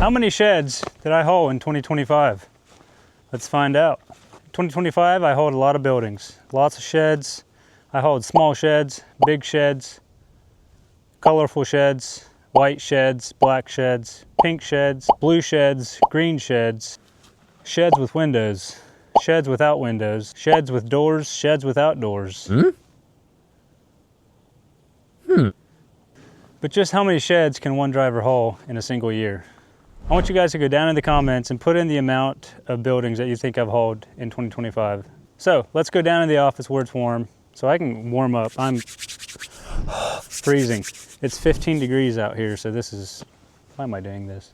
How many sheds did I haul in 2025? Let's find out. 2025, I hauled a lot of buildings, lots of sheds. I hauled small sheds, big sheds, colorful sheds, white sheds, black sheds, pink sheds, blue sheds, green sheds, sheds with windows, sheds without windows, sheds with doors, sheds without doors. But just how many sheds can one driver haul in a single year? I want you guys to go down in the comments and put in the amount of buildings that you think I've hauled in 2025. So let's go down in the office where it's warm so I can warm up. I'm freezing. It's 15 degrees out here, so this is, why am I doing this?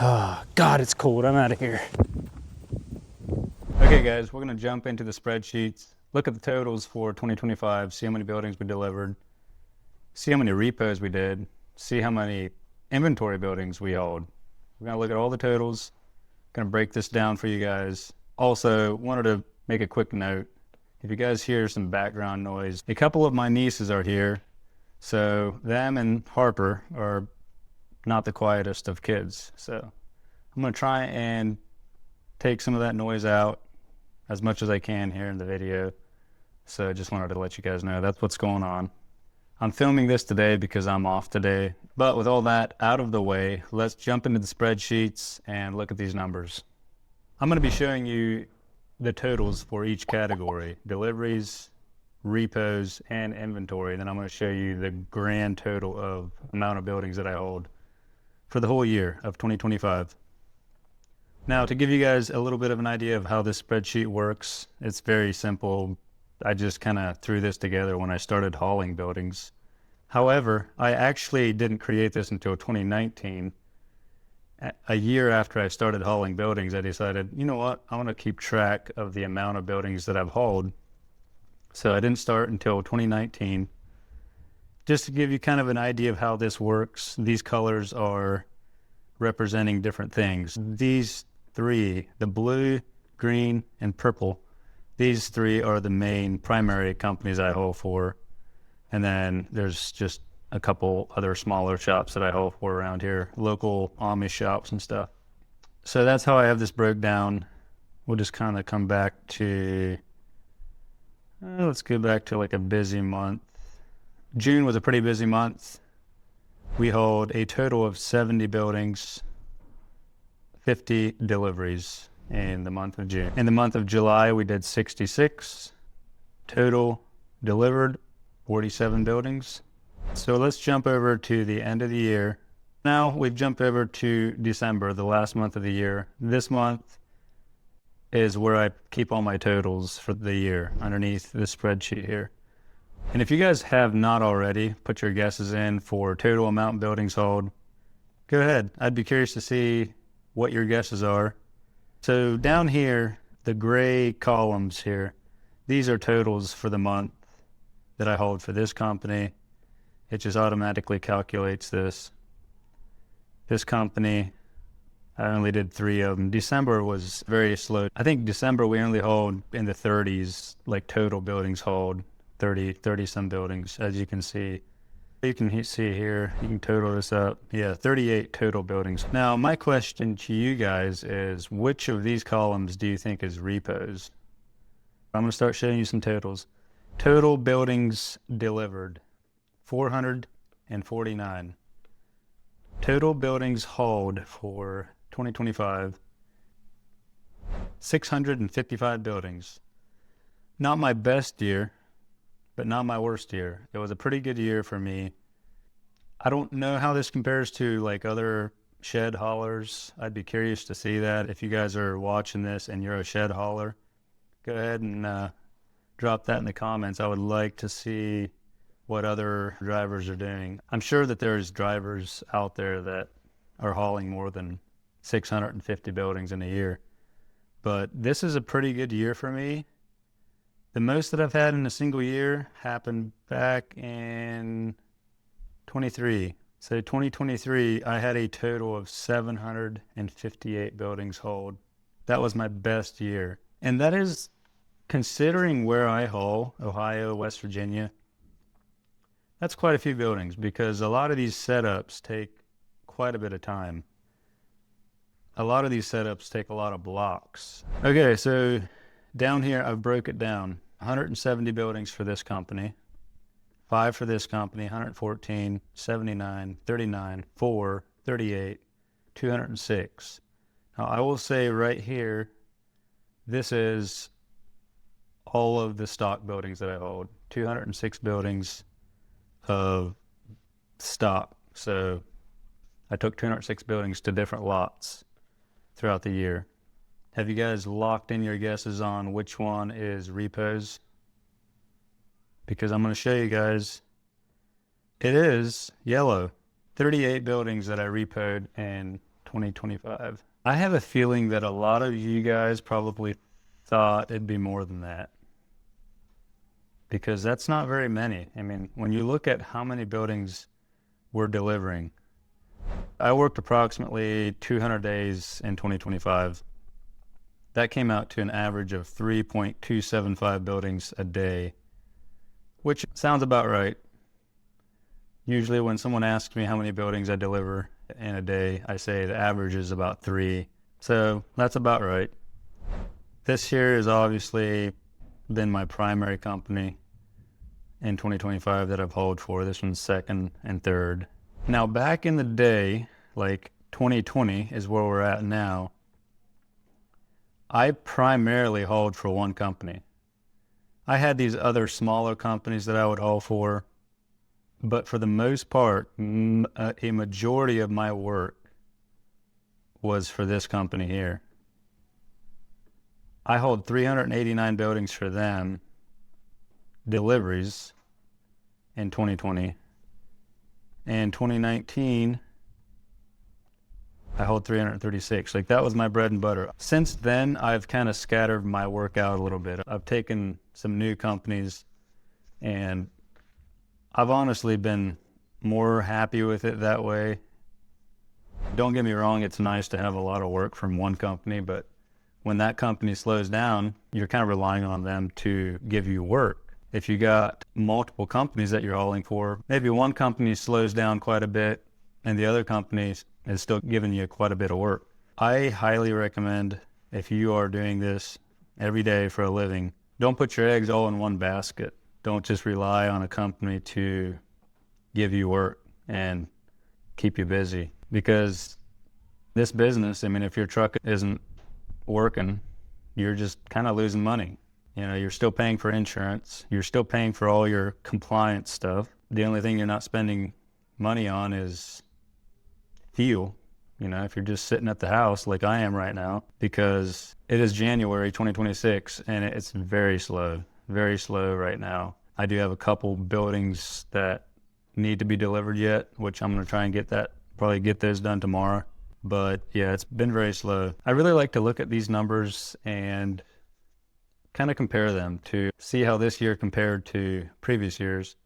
Oh, God, it's cold. I'm out of here. Okay, guys, we're going to jump into the spreadsheets, look at the totals for 2025, see how many buildings we delivered, see how many repos we did, see how many inventory buildings we hauled. We're going to look at all the totals, going to break this down for you guys. Also, wanted to make a quick note. If you guys hear some background noise, a couple of my nieces are here. So them and Harper are not the quietest of kids. So I'm going to try and take some of that noise out as much as I can here in the video. So I just wanted to let you guys know that's what's going on. I'm filming this today because I'm off today. But with all that out of the way, let's jump into the spreadsheets and look at these numbers. I'm going to be showing you the totals for each category: deliveries, repos, and inventory. Then I'm going to show you the grand total of amount of buildings that I hold for the whole year of 2025. Now, to give you guys a little bit of an idea of how this spreadsheet works, it's very simple. I just kind of threw this together when I started hauling buildings. However, I actually didn't create this until 2019. A year after I started hauling buildings, I decided, you know what, I want to keep track of the amount of buildings that I've hauled. So I didn't start until 2019. Just to give you kind of an idea of how this works, these colors are representing different things. These three, the blue, green, and purple, these three are the main primary companies I haul for. And then there's just a couple other smaller shops that I haul for around here, local Amish shops and stuff. So that's how I have this broke down. We'll just kind of come back to, let's go back to like a busy month. June was a pretty busy month. We hauled a total of 70 buildings, 50 deliveries in the month of June. In the month of July, we did 66. Total delivered 47 buildings. So let's jump over to the end of the year. Now we've jumped over to December, the last month of the year. This month is where I keep all my totals for the year underneath this spreadsheet here. And if you guys have not already put your guesses in for total amount buildings hauled, go ahead. I'd be curious to see what your guesses are. So down here, the gray columns here, these are totals for the month that I hauled for this company. It just automatically calculates this. This company, I only did 3 of them. December was very slow. I think December we only hauled in the 30s, like total buildings hauled, 30 some buildings, as you can see. You can see here, you can total this up. Yeah, 38 total buildings. Now, my question to you guys is, which of these columns do you think is repos? I'm going to start showing you some totals. Total buildings delivered, 449. Total buildings hauled for 2025, 655 buildings. Not my best year, but not my worst year. It was a pretty good year for me. I don't know how this compares to like other shed haulers. I'd be curious to see that. If you guys are watching this and you're a shed hauler, go ahead and drop that in the comments. I would like to see what other drivers are doing. I'm sure that there's drivers out there that are hauling more than 650 buildings in a year. But this is a pretty good year for me. The most that I've had in a single year happened back in 23. So 2023, I had a total of 758 buildings hauled. That was my best year. And that is considering where I haul, Ohio, West Virginia. That's quite a few buildings because a lot of these setups take quite a bit of time. a lot of these setups take a lot of blocks. Okay, so down here, I've broke it down. 170 buildings for this company, 5 for this company, 114, 79, 39, 4, 38, 206. Now, I will say right here, this is all of the stock buildings that I hold. 206 buildings of stock. So I took 206 buildings to different lots throughout the year. Have you guys locked in your guesses on which one is repos? Because I'm going to show you guys. It is yellow. 38 buildings that I repoed in 2025. I have a feeling that a lot of you guys probably thought it'd be more than that, because that's not very many. I mean, when you look at how many buildings we're delivering, I worked approximately 200 days in 2025. That came out to an average of 3.275 buildings a day, which sounds about right. Usually when someone asks me how many buildings I deliver in a day, I say the average is about 3. So that's about right. This here has obviously been my primary company in 2025 that I've hauled for. This one's second and third. Now, back in the day, like 2020 is where we're at now, I primarily hauled for one company. I had these other smaller companies that I would haul for, but for the most part, a majority of my work was for this company here. I hauled 389 buildings for them, deliveries, in 2020. In 2019, I hauled 336. Like, that was my bread and butter. Since then, I've kind of scattered my work out a little bit. I've taken some new companies, and I've honestly been more happy with it that way. Don't get me wrong, it's nice to have a lot of work from one company, but when that company slows down, you're kind of relying on them to give you work. If you got multiple companies that you're hauling for, maybe one company slows down quite a bit and the other company is still giving you quite a bit of work. I highly recommend, if you are doing this every day for a living, don't put your eggs all in one basket. Don't just rely on a company to give you work and keep you busy. Because this business, I mean, if your truck isn't working, you're just kind of losing money. You know, you're still paying for insurance. You're still paying for all your compliance stuff. The only thing you're not spending money on is fuel. You know, if you're just sitting at the house like I am right now, because it is January 2026 and it's very slow right now. I do have a couple buildings that need to be delivered yet, which I'm going to try and probably get those done tomorrow. But yeah, it's been very slow. I really like to look at these numbers and kind of compare them to see how this year compared to previous years.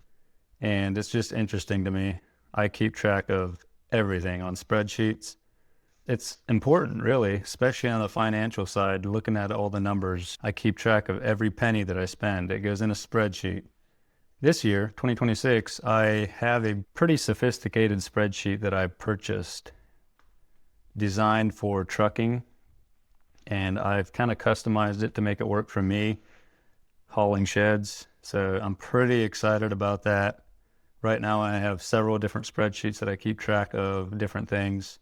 And it's just interesting to me. I keep track of everything on spreadsheets. It's important, really, especially on the financial side, looking at all the numbers. I keep track of every penny that I spend. It goes in a spreadsheet. This year, 2026, I have a pretty sophisticated spreadsheet that I purchased, designed for trucking, and I've kind of customized it to make it work for me, hauling sheds. So I'm pretty excited about that. Right now I have several different spreadsheets that I keep track of different things.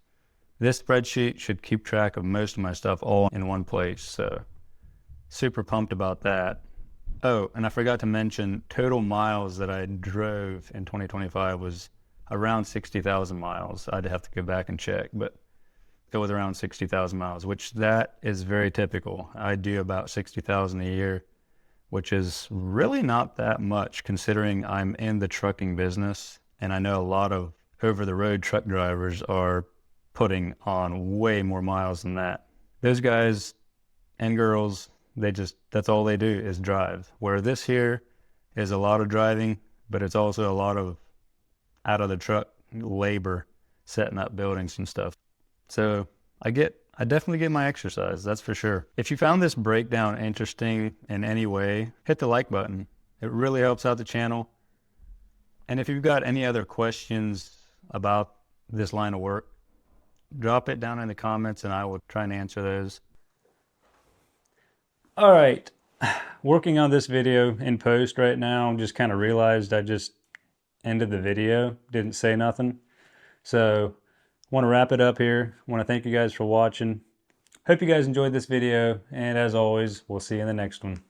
This spreadsheet should keep track of most of my stuff all in one place. So super pumped about that. Oh, and I forgot to mention, total miles that I drove in 2025 was around 60,000 miles. I'd have to go back and check, but it was around 60,000 miles, which that is very typical. I do about 60,000 a year, which is really not that much considering I'm in the trucking business. And I know a lot of over-the-road truck drivers are putting on way more miles than that. Those guys and girls, that's all they do is drive. Where this here is a lot of driving, but it's also a lot of out of the truck labor, setting up buildings and stuff. So I definitely get my exercise, that's for sure. If you found this breakdown interesting in any way, hit the like button. It really helps out the channel. And if you've got any other questions about this line of work, drop it down in the comments and I will try and answer those. All right, working on this video in post right now, just kind of realized I just ended the video, didn't say nothing. So want to wrap it up here. Want to thank you guys for watching. Hope you guys enjoyed this video, and as always, we'll see you in the next one.